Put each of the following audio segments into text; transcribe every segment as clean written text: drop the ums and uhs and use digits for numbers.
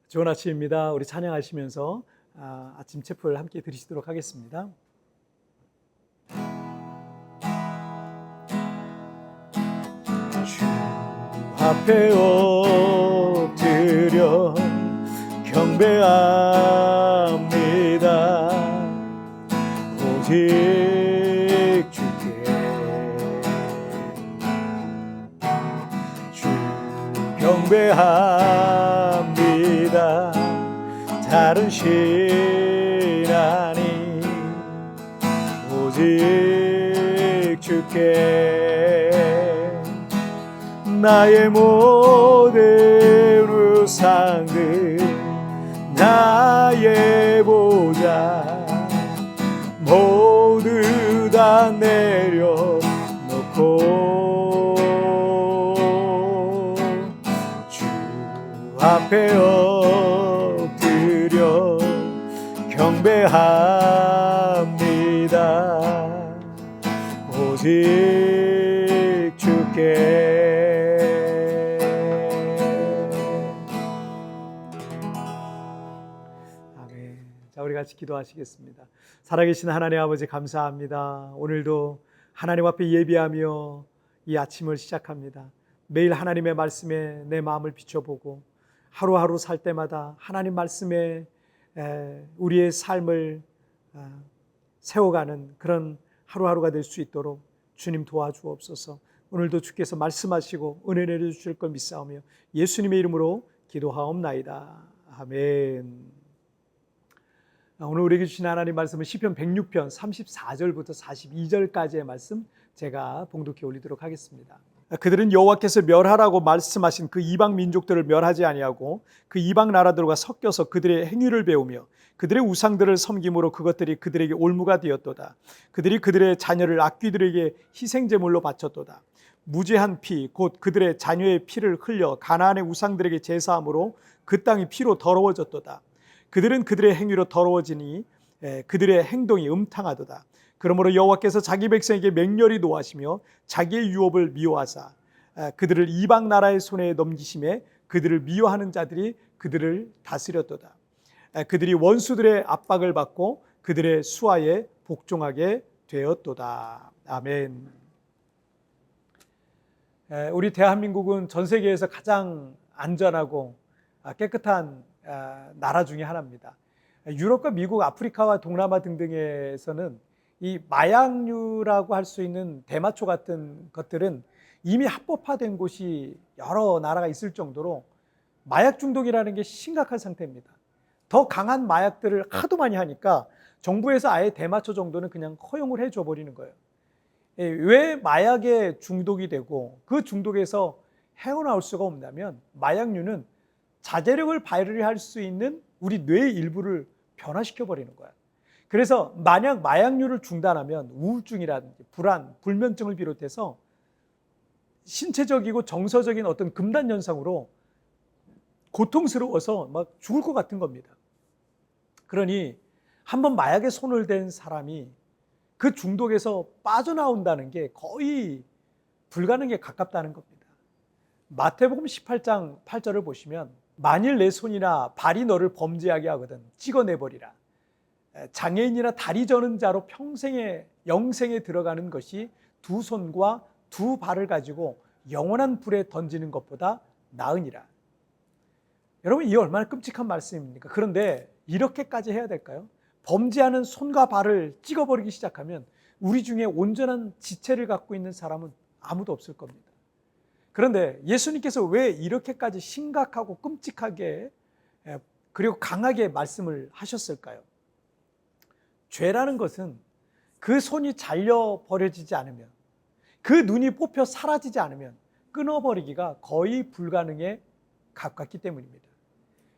좋은 아침입니다. 우리 찬양하시면서 아침 체프를 함께 드리시도록 하겠습니다. 주 앞에 엎드려 경배합니다. 오직 주께 주 경배합니다. 다른 신 아니 오직 주께 나의 모든 우상들 나의 보좌 모두 다 내려놓고 주 앞에 엎드려 경배합니다. 오직 주께. 아멘. 자, 우리 같이 기도하시겠습니다. 살아계신 하나님 아버지 감사합니다. 오늘도 하나님 앞에 예비하며 이 아침을 시작합니다. 매일 하나님의 말씀에 내 마음을 비춰보고 하루하루 살 때마다 하나님 말씀에 우리의 삶을 세워가는 그런 하루하루가 될 수 있도록 주님 도와주옵소서. 오늘도 주께서 말씀하시고 은혜 내려주실 걸 믿사오며 예수님의 이름으로 기도하옵나이다. 아멘. 오늘 우리에게 주신 하나님 말씀은 시편 106편 34절부터 42절까지의 말씀 제가 봉독해 올리도록 하겠습니다. 그들은 여호와께서 멸하라고 말씀하신 그 이방 민족들을 멸하지 아니하고 그 이방 나라들과 섞여서 그들의 행위를 배우며 그들의 우상들을 섬김으로 그것들이 그들에게 올무가 되었도다. 그들이 그들의 자녀를 악귀들에게 희생제물로 바쳤도다. 무죄한 피 곧 그들의 자녀의 피를 흘려 가나안의 우상들에게 제사함으로 그 땅이 피로 더러워졌도다. 그들은 그들의 행위로 더러워지니 그들의 행동이 음탕하도다. 그러므로 여호와께서 자기 백성에게 맹렬히 노하시며 자기의 유업을 미워하사 그들을 이방 나라의 손에 넘기심에 그들을 미워하는 자들이 그들을 다스렸도다. 그들이 원수들의 압박을 받고 그들의 수하에 복종하게 되었도다. 아멘. 우리 대한민국은 전 세계에서 가장 안전하고 깨끗한 나라 중에 하나입니다. 유럽과 미국, 아프리카와 동남아 등등에서는 이 마약류라고 할 수 있는 대마초 같은 것들은 이미 합법화된 곳이 여러 나라가 있을 정도로 마약 중독이라는 게 심각한 상태입니다. 더 강한 마약들을 하도 많이 하니까 정부에서 아예 대마초 정도는 그냥 허용을 해줘 버리는 거예요. 왜 마약에 중독이 되고 그 중독에서 헤어나올 수가 없냐면 마약류는 자제력을 발휘할 수 있는 우리 뇌의 일부를 변화시켜 버리는 거야. 그래서 만약 마약류를 중단하면 우울증이라든지 불안, 불면증을 비롯해서 신체적이고 정서적인 어떤 금단 현상으로 고통스러워서 막 죽을 것 같은 겁니다. 그러니 한번 마약에 손을 댄 사람이 그 중독에서 빠져나온다는 게 거의 불가능에 가깝다는 겁니다. 마태복음 18장 8절을 보시면 만일 내 손이나 발이 너를 범죄하게 하거든 찍어내버리라. 장애인이나 다리 저는 자로 평생의 영생에 들어가는 것이 두 손과 두 발을 가지고 영원한 불에 던지는 것보다 나으니라. 여러분, 이게 얼마나 끔찍한 말씀입니까? 그런데 이렇게까지 해야 될까요? 범죄하는 손과 발을 찍어버리기 시작하면 우리 중에 온전한 지체를 갖고 있는 사람은 아무도 없을 겁니다. 그런데 예수님께서 왜 이렇게까지 심각하고 끔찍하게 그리고 강하게 말씀을 하셨을까요? 죄라는 것은 그 손이 잘려 버려지지 않으면, 그 눈이 뽑혀 사라지지 않으면 끊어버리기가 거의 불가능에 가깝기 때문입니다.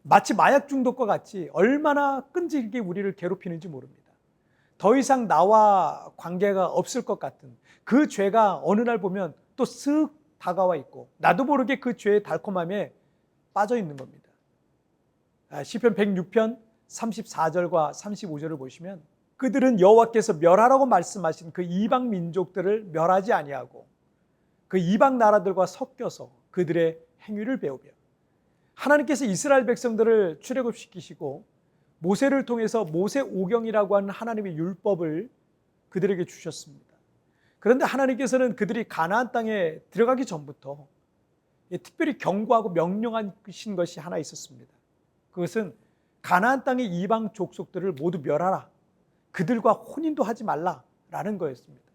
마치 마약 중독과 같이 얼마나 끈질기게 우리를 괴롭히는지 모릅니다. 더 이상 나와 관계가 없을 것 같은 그 죄가 어느 날 보면 또 쓱 다가와 있고 나도 모르게 그 죄의 달콤함에 빠져 있는 겁니다. 시편 106편 34절과 35절을 보시면 그들은 여호와께서 멸하라고 말씀하신 그 이방 민족들을 멸하지 아니하고 그 이방 나라들과 섞여서 그들의 행위를 배우며 하나님께서 이스라엘 백성들을 출애굽시키시고 모세를 통해서 모세오경이라고 하는 하나님의 율법을 그들에게 주셨습니다. 그런데 하나님께서는 그들이 가나안 땅에 들어가기 전부터 특별히 경고하고 명령하신 것이 하나 있었습니다. 그것은 가나안 땅의 이방 족속들을 모두 멸하라. 그들과 혼인도 하지 말라라는 거였습니다.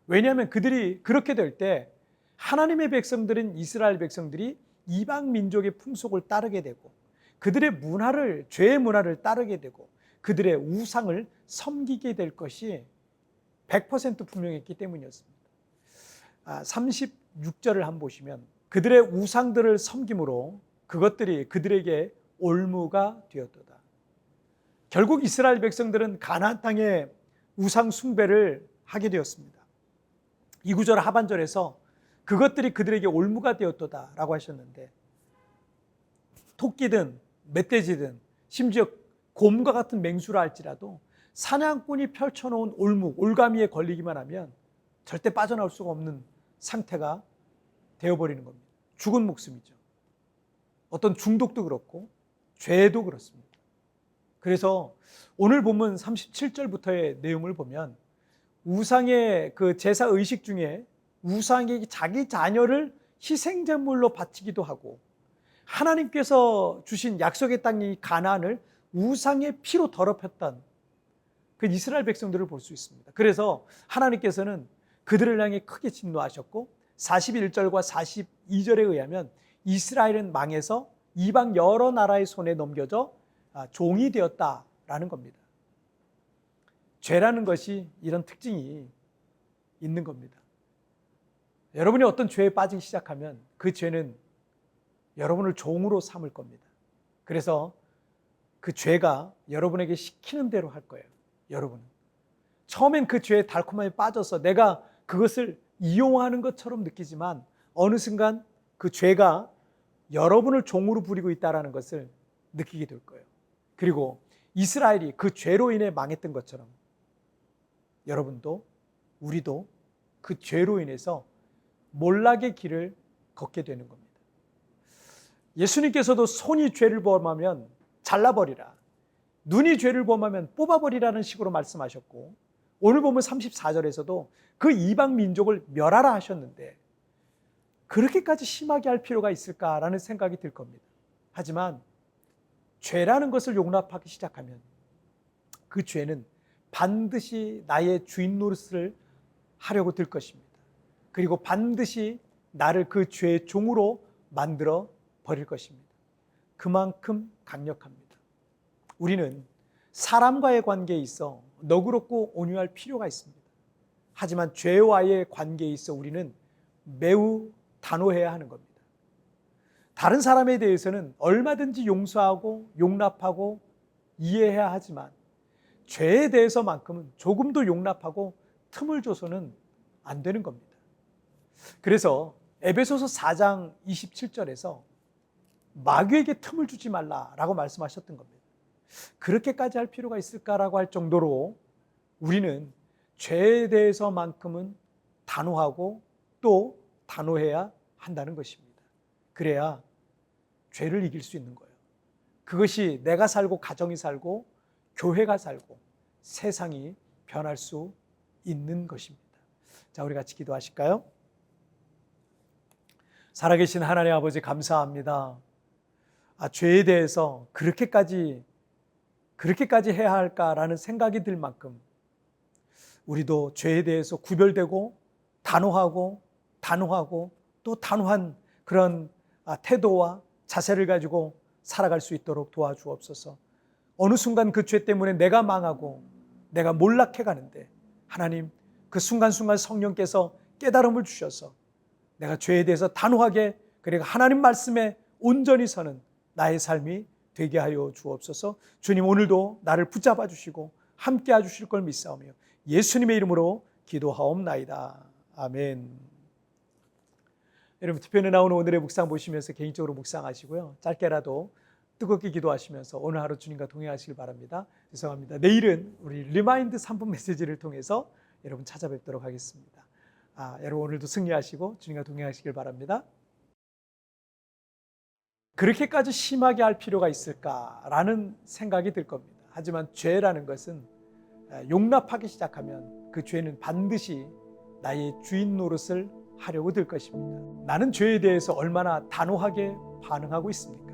왜냐하면 그들이 그렇게 될 때 하나님의 백성들인 이스라엘 백성들이 이방 민족의 풍속을 따르게 되고 그들의 문화를, 죄의 문화를 따르게 되고 그들의 우상을 섬기게 될 것이 100% 분명했기 때문이었습니다. 36절을 한번 보시면 그들의 우상들을 섬김으로 그것들이 그들에게 올무가 되었도다. 결국 이스라엘 백성들은 가나안 땅에 우상 숭배를 하게 되었습니다. 이 구절 하반절에서 그것들이 그들에게 올무가 되었도다라고 하셨는데 토끼든 멧돼지든 심지어 곰과 같은 맹수라 할지라도 사냥꾼이 펼쳐놓은 올무, 올가미에 걸리기만 하면 절대 빠져나올 수가 없는 상태가 되어버리는 겁니다. 죽은 목숨이죠. 어떤 중독도 그렇고 죄도 그렇습니다. 그래서 오늘 본문 37절부터의 내용을 보면 우상의 그 제사 의식 중에 우상에게 자기 자녀를 희생제물로 바치기도 하고 하나님께서 주신 약속의 땅이 가나안을 우상의 피로 더럽혔던 그 이스라엘 백성들을 볼 수 있습니다. 그래서 하나님께서는 그들을 향해 크게 진노하셨고 41절과 42절에 의하면 이스라엘은 망해서 이방 여러 나라의 손에 넘겨져 종이 되었다라는 겁니다. 죄라는 것이 이런 특징이 있는 겁니다. 여러분이 어떤 죄에 빠지기 시작하면 그 죄는 여러분을 종으로 삼을 겁니다. 그래서 그 죄가 여러분에게 시키는 대로 할 거예요. 여러분은 처음엔 그 죄에 달콤하게 빠져서 내가 그것을 이용하는 것처럼 느끼지만 어느 순간 그 죄가 여러분을 종으로 부리고 있다는 것을 느끼게 될 거예요. 그리고 이스라엘이 그 죄로 인해 망했던 것처럼 여러분도 우리도 그 죄로 인해서 몰락의 길을 걷게 되는 겁니다. 예수님께서도 손이 죄를 범하면 잘라버리라, 눈이 죄를 범하면 뽑아버리라는 식으로 말씀하셨고 오늘 보면 34절에서도 그 이방 민족을 멸하라 하셨는데 그렇게까지 심하게 할 필요가 있을까라는 생각이 들 겁니다. 하지만 죄라는 것을 용납하기 시작하면 그 죄는 반드시 나의 주인 노릇을 하려고 들 것입니다. 그리고 반드시 나를 그 죄의 종으로 만들어 버릴 것입니다. 그만큼 강력합니다. 우리는 사람과의 관계에 있어 너그럽고 온유할 필요가 있습니다. 하지만 죄와의 관계에 있어 우리는 매우 단호해야 하는 겁니다. 다른 사람에 대해서는 얼마든지 용서하고 용납하고 이해해야 하지만 죄에 대해서만큼은 조금도 용납하고 틈을 줘서는 안 되는 겁니다. 그래서 에베소서 4장 27절에서 마귀에게 틈을 주지 말라라고 말씀하셨던 겁니다. 그렇게까지 할 필요가 있을까라고 할 정도로 우리는 죄에 대해서만큼은 단호하고 또 단호해야 한다는 것입니다. 그래야 죄를 이길 수 있는 거예요. 그것이 내가 살고 가정이 살고 교회가 살고 세상이 변할 수 있는 것입니다. 자, 우리 같이 기도하실까요? 살아계신 하나님 아버지 감사합니다. 죄에 대해서 그렇게까지 해야 할까라는 생각이 들 만큼 우리도 죄에 대해서 구별되고 단호하고 또 단호한 그런 태도와 자세를 가지고 살아갈 수 있도록 도와주옵소서. 어느 순간 그 죄 때문에 내가 망하고 내가 몰락해 가는데 하나님 그 순간순간 성령께서 깨달음을 주셔서 내가 죄에 대해서 단호하게 그리고 하나님 말씀에 온전히 서는 나의 삶이 되게 하여 주옵소서. 주님 오늘도 나를 붙잡아 주시고 함께 해 주실 걸 믿사오며 예수님의 이름으로 기도하옵나이다. 아멘. 여러분 투표에 나오는 오늘의 묵상 보시면서 개인적으로 묵상하시고요. 짧게라도 뜨겁게 기도하시면서 오늘 하루 주님과 동행하시길 바랍니다. 죄송합니다. 내일은 우리 리마인드 3분 메시지를 통해서 여러분 찾아뵙도록 하겠습니다. 여러분 오늘도 승리하시고 주님과 동행하시길 바랍니다. 그렇게까지 심하게 할 필요가 있을까라는 생각이 들 겁니다. 하지만 죄라는 것은 용납하기 시작하면 그 죄는 반드시 나의 주인 노릇을 하려고 들 것입니다. 나는 죄에 대해서 얼마나 단호하게 반응하고 있습니까?